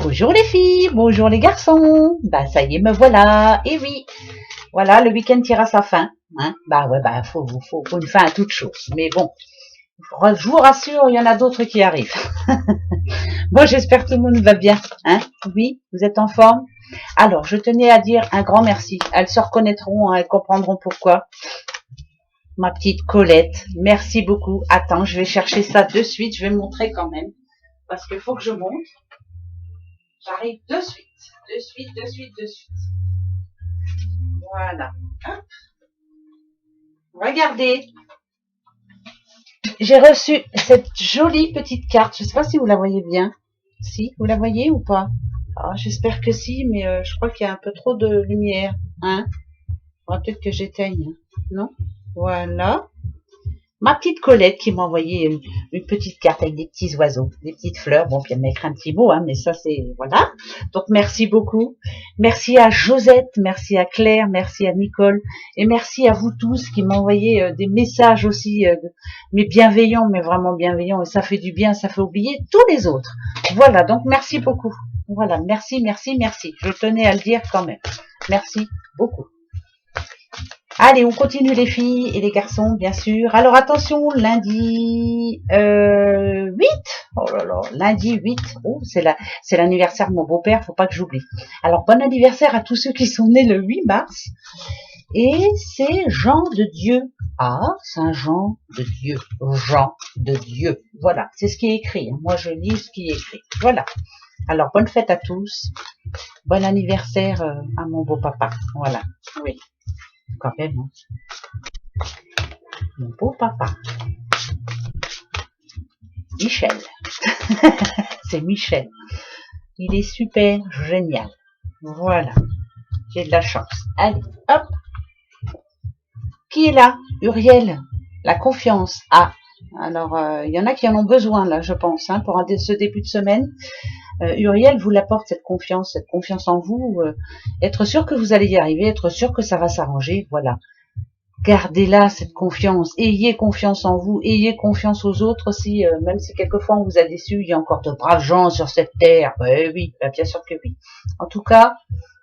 Bonjour les filles, bonjour les garçons. Bah ça y est, me voilà. Et oui, voilà, le week-end tire à sa fin. Hein, bah ouais, bah faut une fin à toute chose. Mais bon, je vous rassure, il y en a d'autres qui arrivent. Bon, j'espère que tout le monde va bien. Hein, oui, vous êtes en forme. Alors, je tenais à dire un grand merci. Elles se reconnaîtront, hein, elles comprendront pourquoi. Ma petite Colette, merci beaucoup. Attends, je vais chercher ça de suite. Je vais montrer quand même. Parce qu'il faut que je monte. J'arrive de suite. De suite. Voilà. Hop. Regardez. J'ai reçu cette jolie petite carte. Je ne sais pas si vous la voyez bien. Si, vous la voyez ou pas? J'espère que si, mais je crois qu'il y a un peu trop de lumière. Hein? Peut-être que j'éteigne. Non? Voilà. Ma petite Colette qui m'a envoyé une petite carte avec des petits oiseaux, des petites fleurs. Bon, puis elle m'a écrit un petit mot, hein, mais ça c'est... Voilà. Donc merci beaucoup. Merci à Josette, merci à Claire, merci à Nicole. Et merci à vous tous qui m'envoyez des messages aussi, mais bienveillants, mais vraiment bienveillants. Et ça fait du bien, ça fait oublier tous les autres. Voilà, donc merci beaucoup. Voilà, merci. Je tenais à le dire quand même. Merci beaucoup. Allez, on continue les filles et les garçons, bien sûr. Alors attention, lundi 8. Oh là là, lundi 8. Oh, c'est l'anniversaire de mon beau-père, faut pas que j'oublie. Alors bon anniversaire à tous ceux qui sont nés le 8 mars. Et c'est Jean de Dieu. Ah, Saint Jean de Dieu. Jean de Dieu. Voilà, c'est ce qui est écrit. Moi, je lis ce qui est écrit. Voilà. Alors, bonne fête à tous. Bon anniversaire à mon beau-papa. Voilà. Oui. Quand même, hein. Mon beau papa. Michel. C'est Michel. Il est super génial. Voilà. J'ai de la chance. Allez, hop. Qui est là? Uriel. La confiance. Ah. Alors, il y en a qui en ont besoin, là, je pense, hein, pour ce début de semaine. Uriel vous l'apporte, cette confiance en vous, être sûr que vous allez y arriver, être sûr que ça va s'arranger, voilà. Gardez-la, cette confiance, ayez confiance en vous, ayez confiance aux autres aussi, même si quelquefois on vous a déçu, il y a encore de braves gens sur cette terre, oui, bien sûr que oui. En tout cas,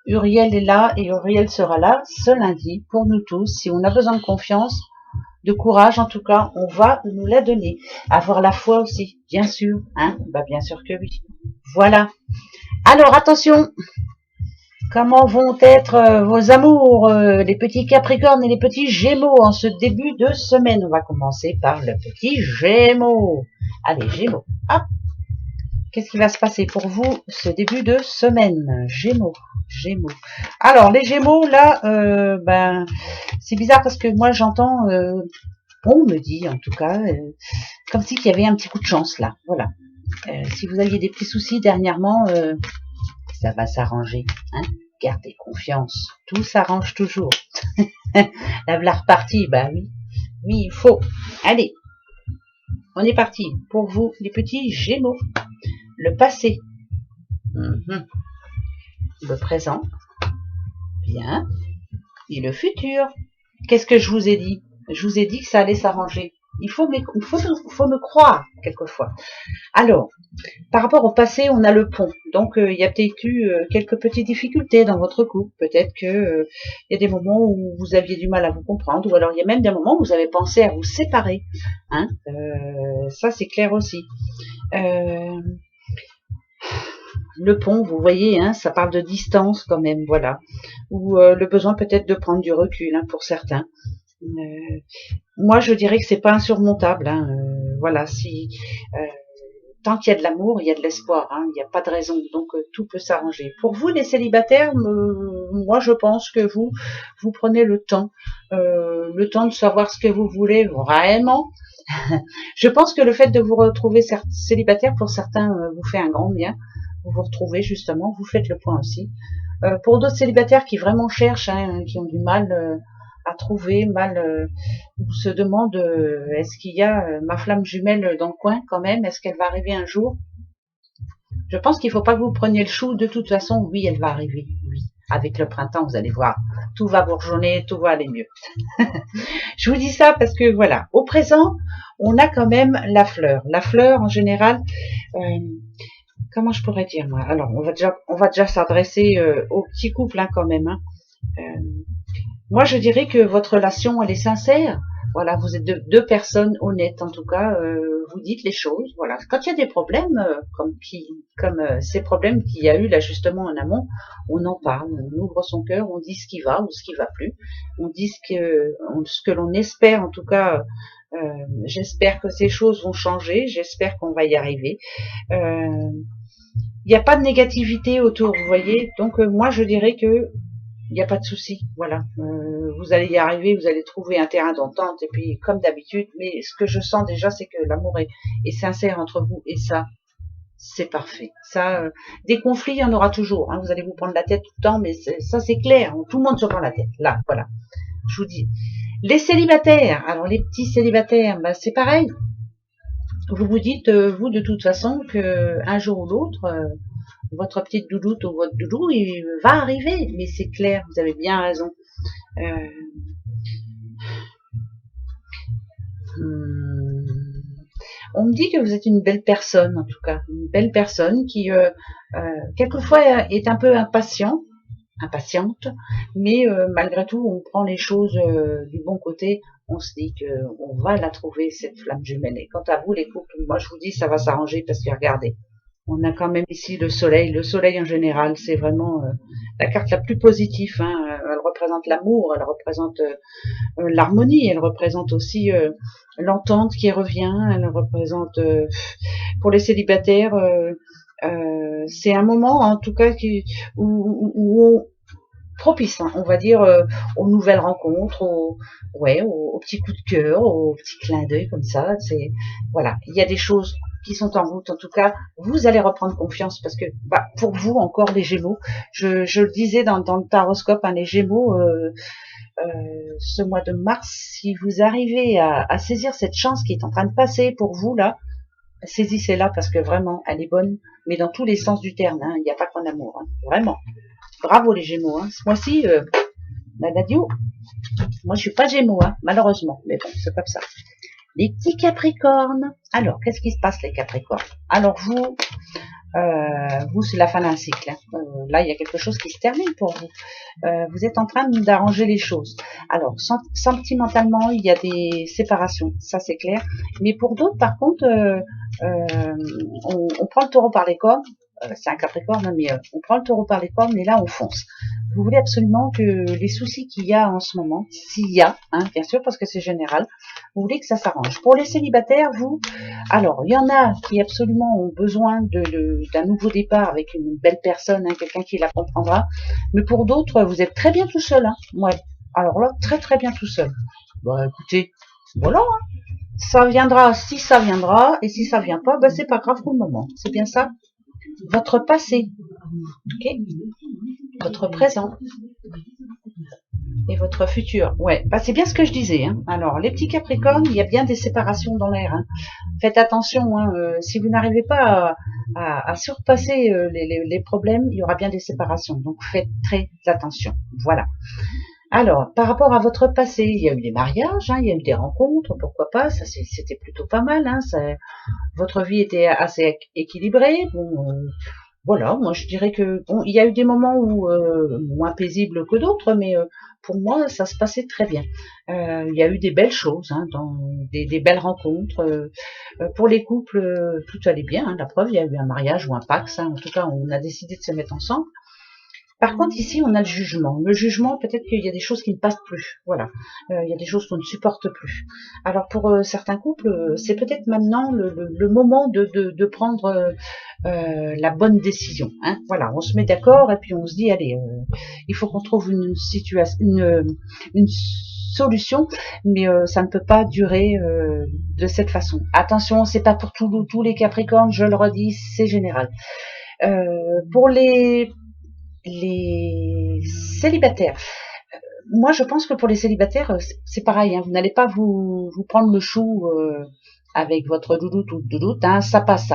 Uriel est là et Uriel sera là ce lundi pour nous tous. Si on a besoin de confiance, de courage, en tout cas, on va nous la donner. Avoir la foi aussi, bien sûr, hein, bien sûr que oui. Voilà. Alors, attention. Comment vont être vos amours, les petits Capricornes et les petits Gémeaux en ce début de semaine? On va commencer par le petit Gémeaux. Allez, Gémeaux. Hop. Qu'est-ce qui va se passer pour vous ce début de semaine? Gémeaux. Alors, les Gémeaux, là, c'est bizarre parce que moi, j'entends, on me dit, en tout cas, comme si il y avait un petit coup de chance, là. Voilà. Si vous aviez des petits soucis dernièrement, ça va s'arranger. Hein, gardez confiance. Tout s'arrange toujours. La voilà repartie. Oui, il faut. Allez, on est parti. Pour vous, les petits Gémeaux. Le passé. Le présent. Bien. Et le futur. Qu'est-ce que je vous ai dit? Je vous ai dit que ça allait s'arranger. Il faut me croire, quelquefois. Alors, par rapport au passé, on a le pont. Donc, il y a peut-être eu quelques petites difficultés dans votre couple. Peut-être que il y a des moments où vous aviez du mal à vous comprendre. Ou alors, il y a même des moments où vous avez pensé à vous séparer. Hein, ça, c'est clair aussi. Le pont, vous voyez, hein, ça parle de distance quand même, voilà. Ou le besoin peut-être de prendre du recul, hein, pour certains. Moi, je dirais que c'est pas insurmontable. Hein, voilà, si tant qu'il y a de l'amour, il y a de l'espoir. Hein, il n'y a pas de raison, donc tout peut s'arranger. Pour vous, les célibataires, moi, je pense que vous prenez le temps de savoir ce que vous voulez vraiment. Je pense que le fait de vous retrouver célibataire, pour certains, vous fait un grand bien. Vous vous retrouvez justement, vous faites le point aussi. Pour d'autres célibataires qui vraiment cherchent, hein, qui ont du mal à trouver, se demandent est-ce qu'il y a ma flamme jumelle dans le coin quand même, est-ce qu'elle va arriver un jour? Je pense qu'il ne faut pas que vous preniez le chou, de toute façon, oui, elle va arriver, oui. Avec le printemps, vous allez voir, tout va bourgeonner, tout va aller mieux. Je vous dis ça parce que voilà, au présent, on a quand même la fleur. La fleur, en général, comment je pourrais dire, moi? Alors, on va déjà s'adresser aux petits couples, hein, quand même, hein. Euh, Moi, je dirais que votre relation, elle est sincère. Voilà, vous êtes deux personnes honnêtes, en tout cas. Vous dites les choses. Voilà. Quand il y a des problèmes, comme ces problèmes qu'il y a eu là justement en amont, on en parle, on ouvre son cœur, on dit ce qui va ou ce qui va plus, on dit ce que l'on espère, en tout cas. J'espère que ces choses vont changer. J'espère qu'on va y arriver. Il n'y a pas de négativité autour, vous voyez. Donc moi, je dirais que il n'y a pas de souci, voilà. Vous allez y arriver, vous allez trouver un terrain d'entente, et puis comme d'habitude, mais ce que je sens déjà, c'est que l'amour est sincère entre vous, et ça, c'est parfait. Ça, des conflits, il y en aura toujours, hein. Vous allez vous prendre la tête tout le temps, mais ça, c'est clair, tout le monde se prend la tête, là, voilà. Je vous dis. Les célibataires, alors les petits célibataires, bah, c'est pareil. Vous vous dites, vous, de toute façon, que un jour ou l'autre, votre petite doudoute ou votre doudou, il va arriver, mais c'est clair, vous avez bien raison. Euh, on me dit que vous êtes une belle personne, en tout cas, une belle personne qui, quelquefois, est un peu impatiente, mais malgré tout, on prend les choses du bon côté. On se dit que on va la trouver, cette flamme jumelle. Et quant à vous, les couples, moi je vous dis, ça va s'arranger parce que regardez, on a quand même ici le soleil. Le soleil en général, c'est vraiment la carte la plus positive, hein. Elle représente l'amour, elle représente l'harmonie, elle représente aussi l'entente qui revient, elle représente pour les célibataires, c'est un moment en tout cas où on propice, hein, on va dire, aux nouvelles rencontres, aux petits coups de cœur, aux petits clins d'œil comme ça. C'est voilà, il y a des choses qui sont en route. En tout cas, vous allez reprendre confiance parce que, bah, pour vous encore les Gémeaux, je le disais dans le taroscope, hein, les Gémeaux. Ce mois de mars, si vous arrivez à saisir cette chance qui est en train de passer pour vous là, saisissez-la parce que vraiment, elle est bonne, mais dans tous les sens du terme, hein, il n'y a pas qu'en amour, hein, vraiment. Bravo les Gémeaux, hein. Ce mois-ci, la Nadio, moi je suis pas Gémeaux, hein, malheureusement, mais bon, c'est comme ça. Les petits Capricornes. Alors, qu'est-ce qui se passe les Capricornes? Alors vous, c'est la fin d'un cycle, hein. Là, il y a quelque chose qui se termine pour vous. Vous êtes en train d'arranger les choses. Alors, sentimentalement, il y a des séparations, ça c'est clair. Mais pour d'autres, par contre, on prend le taureau par les cornes. C'est un Capricorne, mais on prend le taureau par les cornes, et là, on fonce. Vous voulez absolument que les soucis qu'il y a en ce moment, s'il y a, hein, bien sûr, parce que c'est général, vous voulez que ça s'arrange. Pour les célibataires, vous, alors, il y en a qui absolument ont besoin d'un nouveau départ avec une belle personne, hein, quelqu'un qui la comprendra. Mais pour d'autres, vous êtes très bien tout seul, hein. Ouais. Alors là, très très bien tout seul. Bah écoutez, voilà, hein. Ça viendra si ça viendra, et si ça vient pas, bah c'est pas grave pour le moment. C'est bien ça. Votre passé, ok, votre présent et votre futur. Ouais, bah c'est bien ce que je disais, hein. Alors, les petits Capricornes, il y a bien des séparations dans l'air, hein. Faites attention, hein, si vous n'arrivez pas à surpasser les problèmes, il y aura bien des séparations. Donc faites très attention. Voilà. Alors, par rapport à votre passé, il y a eu des mariages, hein, il y a eu des rencontres, pourquoi pas, ça c'était plutôt pas mal, hein, votre vie était assez équilibrée. Bon, voilà, moi je dirais que bon, il y a eu des moments où moins paisibles que d'autres, mais pour moi ça se passait très bien. Il y a eu des belles choses, hein, des belles rencontres. Pour les couples, tout allait bien, hein, la preuve, il y a eu un mariage ou un Pax, hein, en tout cas on a décidé de se mettre ensemble. Par contre, ici, on a le jugement. Le jugement, peut-être qu'il y a des choses qui ne passent plus. Voilà. Il y a des choses qu'on ne supporte plus. Alors, pour certains couples, c'est peut-être maintenant le moment de prendre la bonne décision, hein. Voilà, on se met d'accord et puis on se dit, allez, il faut qu'on trouve une situation, une solution, mais ça ne peut pas durer de cette façon. Attention, c'est pas pour tous les Capricornes, je le redis, c'est général. Pour les célibataires. Moi, je pense que pour les célibataires, c'est pareil, hein, vous n'allez pas vous prendre le chou avec votre doudoute ou doudoute, hein, ça passe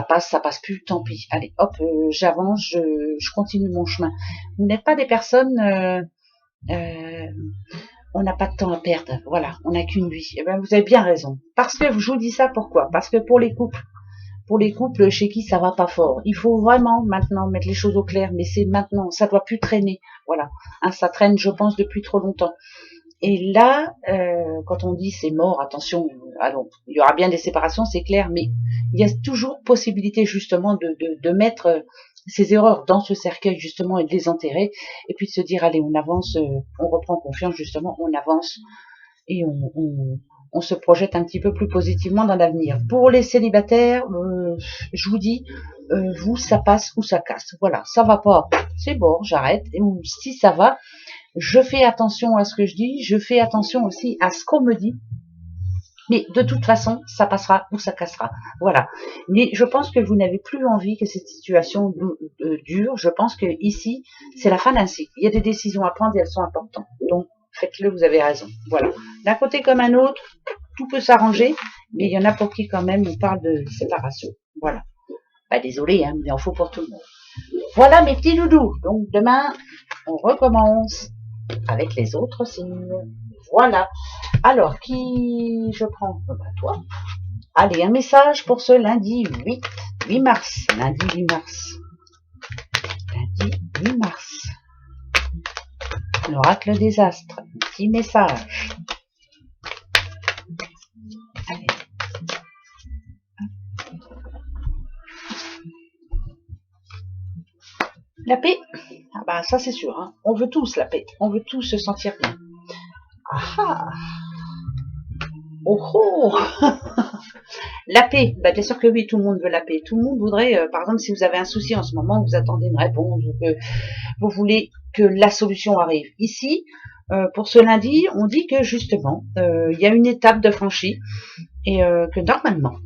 plus, tant pis. Allez, hop, j'avance, je continue mon chemin. Vous n'êtes pas des personnes, on n'a pas de temps à perdre, voilà, on n'a qu'une vie. Eh ben, vous avez bien raison. Parce que je vous dis ça, pourquoi? Parce que pour les couples, pour les couples chez qui ça va pas fort. Il faut vraiment maintenant mettre les choses au clair, mais c'est maintenant, ça doit plus traîner. Voilà, hein, ça traîne, je pense, depuis trop longtemps. Et là, quand on dit c'est mort, attention, alors, il y aura bien des séparations, c'est clair, mais il y a toujours possibilité justement de mettre ces erreurs dans ce cercueil justement et de les enterrer, et puis de se dire allez, on avance, on reprend confiance justement, on avance et on se projette un petit peu plus positivement dans l'avenir. Pour les célibataires, je vous dis, vous, ça passe ou ça casse. Voilà, ça va pas, c'est bon, j'arrête. Et si ça va, je fais attention à ce que je dis, je fais attention aussi à ce qu'on me dit. Mais de toute façon, ça passera ou ça cassera. Voilà. Mais je pense que vous n'avez plus envie que cette situation dure. Je pense que ici, c'est la fin d'un cycle. Il y a des décisions à prendre et elles sont importantes. Donc, faites-le, vous avez raison. Voilà. D'un côté comme un autre, tout peut s'arranger, mais il y en a pour qui quand même on parle de séparation. Voilà. Bah, désolé, hein, mais il en faut pour tout le monde. Voilà mes petits doudous. Donc demain, on recommence avec les autres signes. Voilà. Alors, qui je prends? Bah, toi. Allez, un message pour ce lundi 8 mars. Lundi 8 mars. Lundi 8 mars. L'oracle des astres. Un petit message. Allez. La paix. Ah bah ça c'est sûr. Hein. On veut tous la paix. On veut tous se sentir bien. Ah ah. Oh oh. La paix, bah bien sûr que oui, tout le monde veut la paix. Tout le monde voudrait, par exemple, si vous avez un souci en ce moment, vous attendez une réponse, ou que vous voulez que la solution arrive. Ici, pour ce lundi, on dit que justement, il y a une étape de franchie et que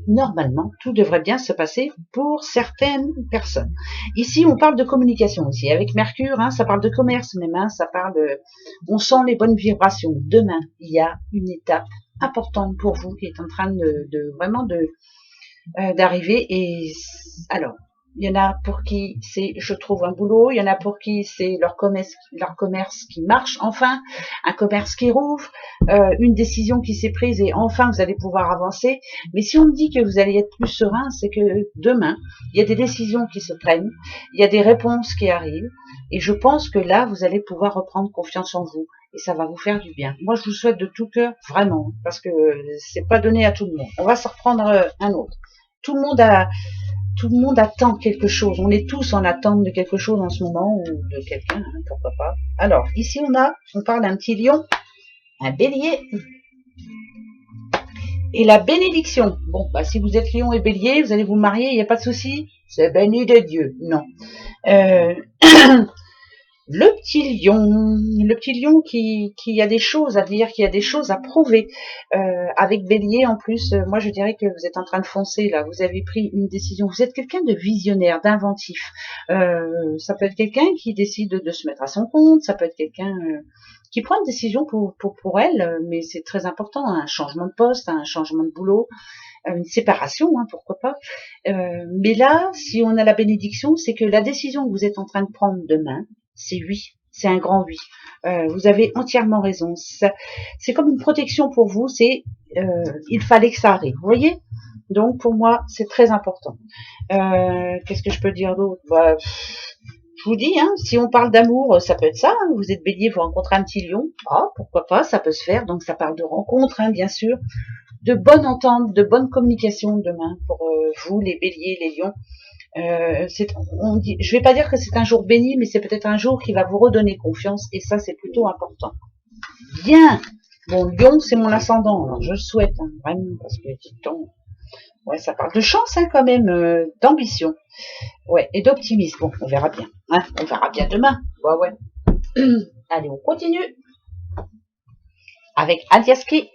normalement, tout devrait bien se passer pour certaines personnes. Ici, on parle de communication aussi. Avec Mercure, hein, ça parle de commerce même, hein, ça parle de... On sent les bonnes vibrations. Demain, il y a une étape importante pour vous qui est en train vraiment d'arriver. Et alors, il y en a pour qui c'est je trouve un boulot, il y en a pour qui c'est leur commerce qui marche, enfin, un commerce qui rouvre, une décision qui s'est prise et enfin vous allez pouvoir avancer. Mais si on me dit que vous allez être plus serein, c'est que demain, il y a des décisions qui se prennent, il y a des réponses qui arrivent, et je pense que là, vous allez pouvoir reprendre confiance en vous. Et ça va vous faire du bien. Moi, je vous souhaite de tout cœur, vraiment, parce que c'est pas donné à tout le monde. On va se reprendre un autre. Tout le monde attend quelque chose. On est tous en attente de quelque chose en ce moment, ou de quelqu'un, hein, pourquoi pas. Alors, ici, on parle d'un petit lion, un bélier, et la bénédiction. Bon, bah, si vous êtes lion et bélier, vous allez vous marier, il n'y a pas de souci. C'est béni de Dieu. Non. Le petit lion qui a des choses à dire, qui a des choses à prouver. Avec Bélier, en plus, moi je dirais que vous êtes en train de foncer là. Vous avez pris une décision. Vous êtes quelqu'un de visionnaire, d'inventif. Ça peut être quelqu'un qui décide de se mettre à son compte. Ça peut être quelqu'un qui prend une décision pour elle, mais c'est très important. Un changement de poste, un changement de boulot, une séparation, hein, pourquoi pas. Mais là, si on a la bénédiction, c'est que la décision que vous êtes en train de prendre demain, c'est oui, c'est un grand oui. Vous avez entièrement raison. C'est comme une protection pour vous. C'est il fallait que ça arrive. Vous voyez. Donc pour moi, c'est très important. Qu'est-ce que je peux dire d'autre? Bah, je vous dis, hein, si on parle d'amour, ça peut être ça. Hein. Vous êtes bélier, vous rencontrez un petit lion. Ah, pourquoi pas, ça peut se faire. Donc ça parle de rencontre, hein, bien sûr, de bonne entente, de bonne communication demain pour vous, les béliers, les lions. Je vais pas dire que c'est un jour béni, mais c'est peut-être un jour qui va vous redonner confiance, et ça c'est plutôt important. Bien. Bon, Lion, c'est mon ascendant, alors je le souhaite, hein, vraiment, parce que dis-donc, ouais, ça parle de chance, hein, quand même, d'ambition, ouais, et d'optimisme. Bon, on verra bien, hein, on verra bien demain. Ouais. Allez, on continue avec Aliaske.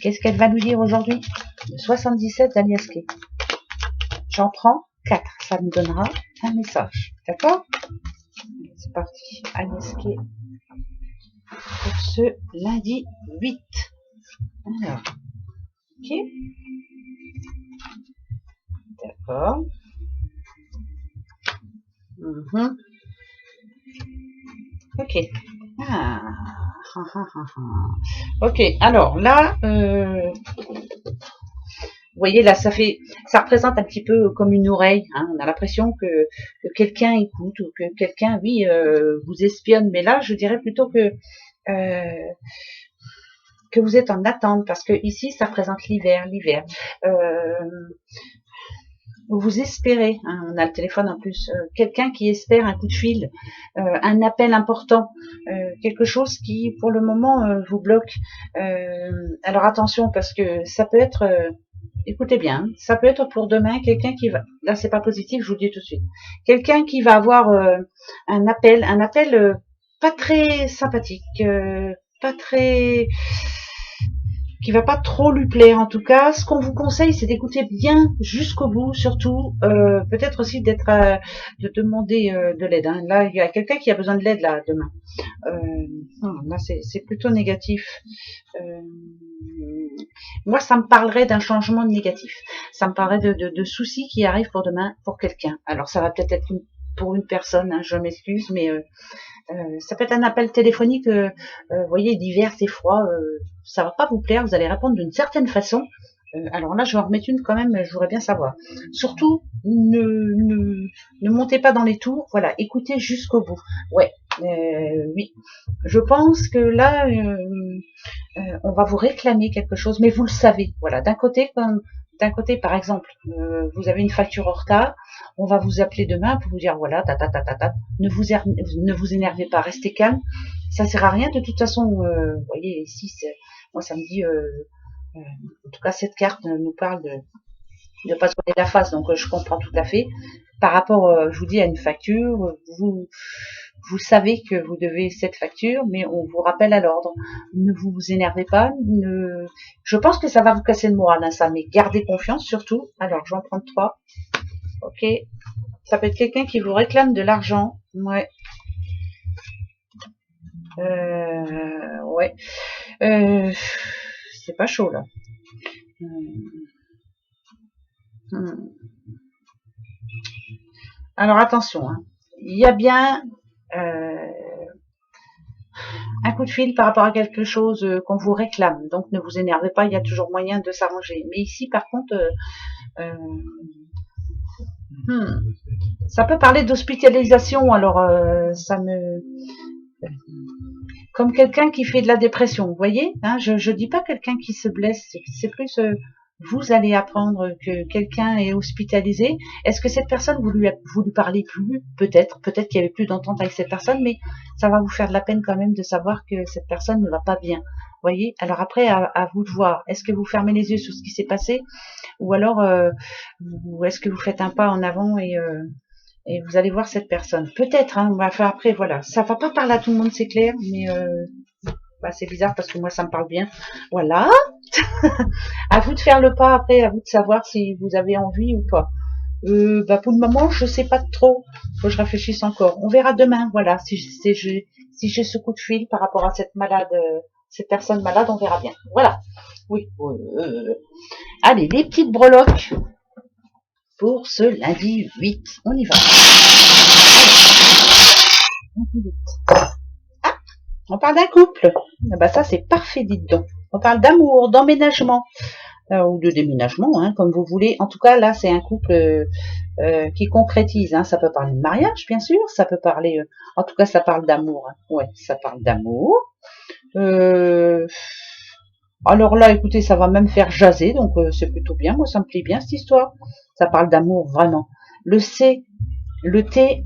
Qu'est-ce qu'elle va nous dire aujourd'hui? Le 77 d'Aliaske. J'en prends 4, ça me donnera un message. D'accord? C'est parti. Aliaske pour ce lundi 8. Alors, ok. D'accord. Ok. Ok, alors là, vous voyez là, ça fait ça représente un petit peu comme une oreille. Hein. On a l'impression que quelqu'un écoute ou que quelqu'un, oui, vous espionne. Mais là, je dirais plutôt que vous êtes en attente, parce que ici, ça représente l'hiver. Vous espérez, hein, on a le téléphone en plus, quelqu'un qui espère un coup de fil, un appel important, quelque chose qui, pour le moment, vous bloque. Alors attention, parce que ça peut être, écoutez bien, ça peut être pour demain quelqu'un qui va, là c'est pas positif, je vous le dis tout de suite, quelqu'un qui va avoir un appel pas très sympathique, pas très, qui va pas trop lui plaire en tout cas. Ce qu'on vous conseille, c'est d'écouter bien jusqu'au bout, surtout peut-être aussi d'être de demander de l'aide. Hein. Là, il y a quelqu'un qui a besoin de l'aide là demain. Là, c'est plutôt négatif. Moi, ça me parlerait d'un changement négatif. Ça me parlerait de soucis qui arrivent pour demain pour quelqu'un. Alors, ça va peut-être être pour une personne. Hein, je m'excuse, mais ça peut être un appel téléphonique, vous voyez, divers et froid, ça va pas vous plaire, vous allez répondre d'une certaine façon. Alors là, je vais en remettre une quand même, je voudrais bien savoir. Surtout, ne montez pas dans les tours, voilà, écoutez jusqu'au bout. Ouais, oui, je pense que là, on va vous réclamer quelque chose, mais vous le savez, voilà, d'un côté, par exemple, vous avez une facture en retard, on va vous appeler demain pour vous dire voilà, ne vous énervez pas, restez calme, ça sert à rien de toute façon. Vous voyez ici, moi ça me dit, en tout cas cette carte nous parle de pas se donner la face, donc je comprends tout à fait. Par rapport, je vous dis, à une facture, vous savez que vous devez cette facture, mais on vous rappelle à l'ordre. Ne vous énervez pas. Je pense que ça va vous casser le moral, hein, ça, mais gardez confiance surtout. Alors, je vais en prendre 3. Ok. Ça peut être quelqu'un qui vous réclame de l'argent. Ouais. Ouais. C'est pas chaud, là. Alors, attention. Hein. Il y a bien... un coup de fil par rapport à quelque chose qu'on vous réclame. Donc ne vous énervez pas, il y a toujours moyen de s'arranger. Mais ici, par contre, ça peut parler d'hospitalisation. Alors, ça me... Comme quelqu'un qui fait de la dépression, vous voyez, hein, je dis pas quelqu'un qui se blesse, c'est plus... vous allez apprendre que quelqu'un est hospitalisé. Est-ce que cette personne, vous lui parlez plus? Peut-être qu'il n'y avait plus d'entente avec cette personne, mais ça va vous faire de la peine quand même de savoir que cette personne ne va pas bien. Vous voyez? Alors après, à vous de voir. Est-ce que vous fermez les yeux sur ce qui s'est passé? Ou alors, ou est-ce que vous faites un pas en avant et vous allez voir cette personne? Peut-être, hein. Enfin, après, voilà. Ça va pas parler à tout le monde, c'est clair, mais... bah, c'est bizarre parce que moi ça me parle bien. Voilà. À vous de faire le pas après, à vous de savoir si vous avez envie ou pas. Bah pour le moment, je sais pas trop. Faut que je réfléchisse encore. On verra demain, voilà. Si j'ai ce coup de fil par rapport à cette personne malade, on verra bien. Voilà. Oui. Allez, les petites breloques pour ce lundi 8. On y va. Ah, on parle d'un couple. Ah bah ça c'est parfait, dites donc. On parle d'amour, d'emménagement. Ou de déménagement, hein, comme vous voulez. En tout cas, là, c'est un couple qui concrétise. Hein. Ça peut parler de mariage, bien sûr. Ça peut parler... en tout cas, ça parle d'amour. Hein. Ouais, ça parle d'amour. Alors là, écoutez, ça va même faire jaser. Donc, c'est plutôt bien. Moi, ça me plaît bien, cette histoire. Ça parle d'amour, vraiment. Le C, le T,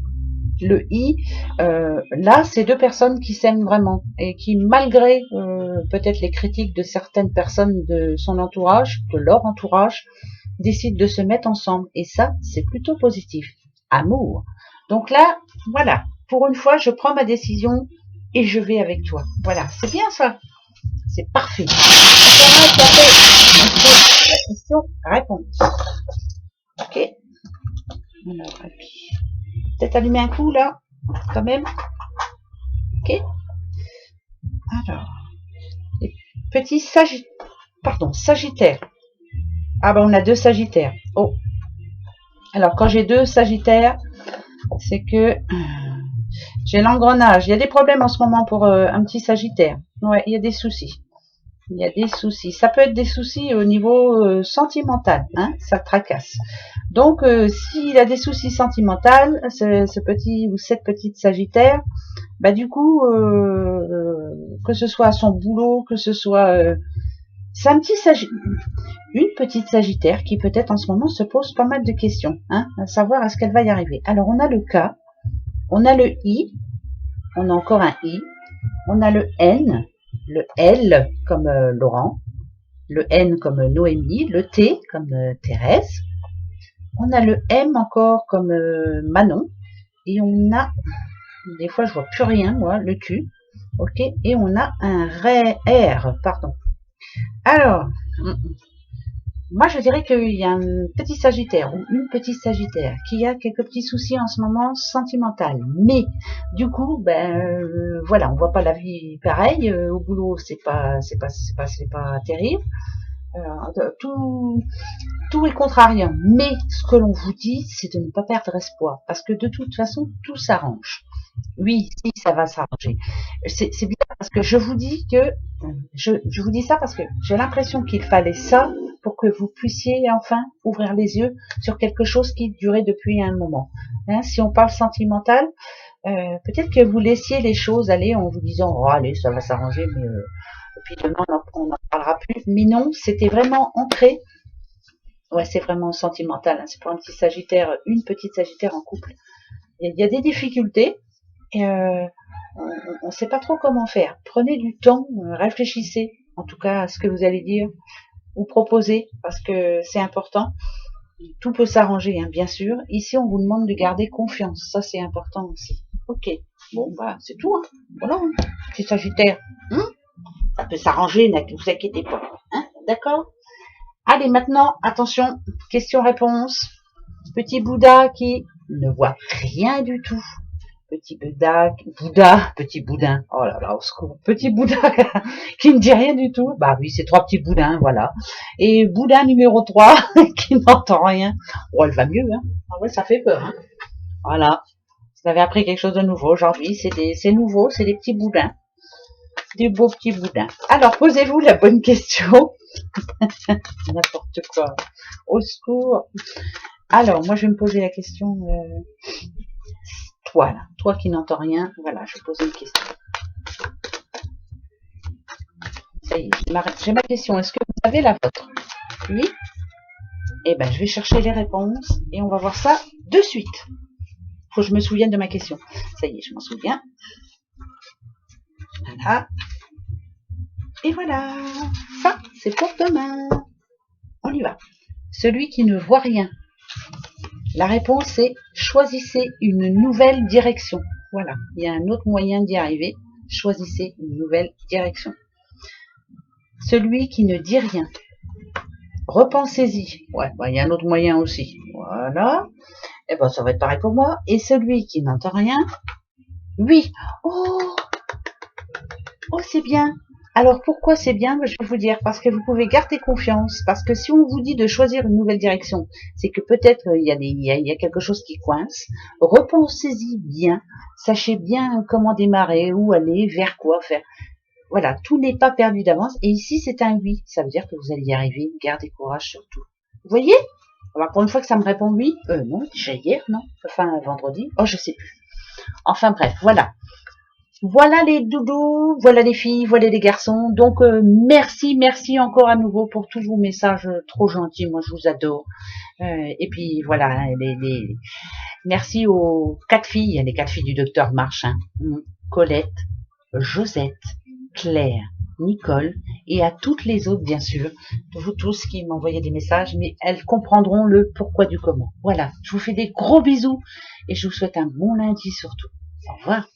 le I, là, c'est deux personnes qui s'aiment vraiment et qui, malgré peut-être les critiques de certaines personnes de son entourage, de leur entourage, décident de se mettre ensemble. Et ça, c'est plutôt positif. Amour. Donc là, voilà. Pour une fois, je prends ma décision et je vais avec toi. Voilà, c'est bien ça. C'est parfait. Question-réponse. Ok. Alors, peut-être allumer un coup là, quand même. Ok. Alors, les petits Sagittaire. Ah ben on a deux Sagittaires. Oh. Alors quand j'ai deux Sagittaires, c'est que j'ai l'engrenage. Il y a des problèmes en ce moment pour un petit Sagittaire. Ouais, il y a des soucis. Il y a des soucis. Ça peut être des soucis au niveau sentimental, hein, ça tracasse. Donc, s'il a des soucis sentimentaux, ce petit ou cette petite Sagittaire, bah du coup, que ce soit à son boulot, que ce soit, c'est une petite Sagittaire qui peut-être en ce moment se pose pas mal de questions, hein, à savoir est-ce qu'elle va y arriver. Alors, on a le K, on a le I, on a encore un I, on a le N, le L comme Laurent, le N comme Noémie, le T comme Thérèse, on a le M encore comme Manon, et on a, des fois je vois plus rien moi, le Q, ok, et on a un R, pardon. Alors, moi je dirais qu'il y a un petit Sagittaire ou une petite Sagittaire qui a quelques petits soucis en ce moment sentimental, mais du coup voilà, on voit pas la vie pareil, au boulot c'est pas terrible, tout est contrariant, mais ce que l'on vous dit c'est de ne pas perdre espoir parce que de toute façon tout s'arrange. Oui, si, ça va s'arranger. C'est bien parce que je vous dis que je vous dis ça parce que j'ai l'impression qu'il fallait ça pour que vous puissiez enfin ouvrir les yeux sur quelque chose qui durait depuis un moment. Hein, si on parle sentimental, peut-être que vous laissiez les choses aller en vous disant oh allez ça va s'arranger, mais puis demain on n'en parlera plus. Mais non, c'était vraiment ancré. Ouais, c'est vraiment sentimental. Hein. C'est pour un petit Sagittaire, une petite Sagittaire en couple. Il y a des difficultés. Et on ne sait pas trop comment faire. Prenez du temps, réfléchissez en tout cas à ce que vous allez dire ou proposer parce que c'est important. Tout peut s'arranger, hein, bien sûr. Ici, on vous demande de garder confiance. Ça, c'est important aussi. Ok. Bon, bah, c'est tout. Hein. Voilà. Hein. C'est Sagittaire. Ça peut s'arranger, ne vous inquiétez pas. Hein. D'accord. Allez, maintenant, attention. Question-réponse. Petit Bouddha qui ne voit rien du tout. Petit petit boudin, oh là là, au secours, petit boudin qui ne dit rien du tout, bah oui, c'est 3 petits boudins, voilà, et boudin numéro 3 qui n'entend rien, oh, elle va mieux, hein, ah ouais, ça fait peur, hein. Voilà, vous avez appris quelque chose de nouveau aujourd'hui, c'est nouveau, c'est des petits boudins, des beaux petits boudins. Alors, posez-vous la bonne question, n'importe quoi, au secours. Alors, moi, je vais me poser la question... toi qui n'entends rien, voilà, je vais poser une question. Ça y est, j'ai ma question. Est-ce que vous avez la vôtre? Oui. Eh ben, je vais chercher les réponses et on va voir ça de suite. Faut que je me souvienne de ma question. Ça y est, je m'en souviens. Voilà. Et voilà. Ça, c'est pour demain. On y va. Celui qui ne voit rien. La réponse est choisissez une nouvelle direction. Voilà, il y a un autre moyen d'y arriver. Choisissez une nouvelle direction. Celui qui ne dit rien. Repensez-y. Ouais, il y a un autre moyen aussi. Voilà. Et ben, ça va être pareil pour moi. Et celui qui n'entend rien. Oui. Oh, c'est bien. Alors pourquoi c'est bien? Je vais vous dire, parce que vous pouvez garder confiance, parce que si on vous dit de choisir une nouvelle direction, c'est que peut-être il y a quelque chose qui coince. Repensez-y bien, sachez bien comment démarrer, où aller, vers quoi faire. Voilà, tout n'est pas perdu d'avance. Et ici c'est un oui, ça veut dire que vous allez y arriver. Gardez courage surtout. Vous voyez? Alors pour une fois que ça me répond oui, non, déjà hier, non, enfin vendredi, oh je sais plus. Enfin bref, voilà. Voilà les doudous, voilà les filles, voilà les garçons. Donc merci encore à nouveau pour tous vos messages trop gentils. Moi je vous adore. Et puis voilà, merci aux 4 filles, les 4 filles du docteur Marchin, Colette, Josette, Claire, Nicole et à toutes les autres bien sûr, vous tous qui m'envoyaient des messages, mais elles comprendront le pourquoi du comment. Voilà, je vous fais des gros bisous et je vous souhaite un bon lundi surtout. Au revoir.